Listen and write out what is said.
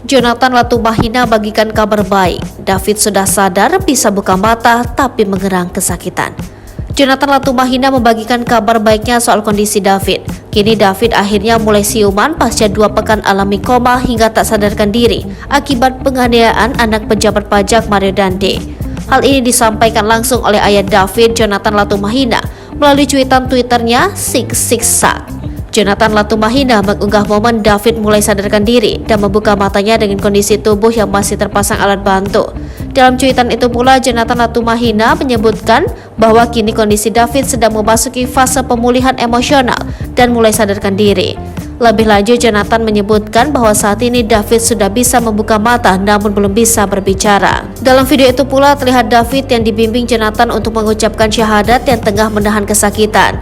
Jonathan Latumahina bagikan kabar baik. David sudah sadar, bisa buka mata tapi mengerang kesakitan. Jonathan Latumahina membagikan kabar baiknya soal kondisi David. Kini David akhirnya mulai siuman pasca 2 pekan alami koma hingga tak sadarkan diri akibat penganiayaan anak pejabat pajak Mario Dande. Hal ini disampaikan langsung oleh ayah David, Jonathan Latumahina, melalui cuitan Twitternya Siksak. Jonathan Latumahina mengunggah momen David mulai sadarkan diri dan membuka matanya dengan kondisi tubuh yang masih terpasang alat bantu. Dalam cuitan itu pula, Jonathan Latumahina menyebutkan bahwa kini kondisi David sedang memasuki fase pemulihan emosional dan mulai sadarkan diri. Lebih lanjut, Jonathan menyebutkan bahwa saat ini David sudah bisa membuka mata namun belum bisa berbicara. Dalam video itu pula terlihat David yang dibimbing Jonathan untuk mengucapkan syahadat yang tengah menahan kesakitan.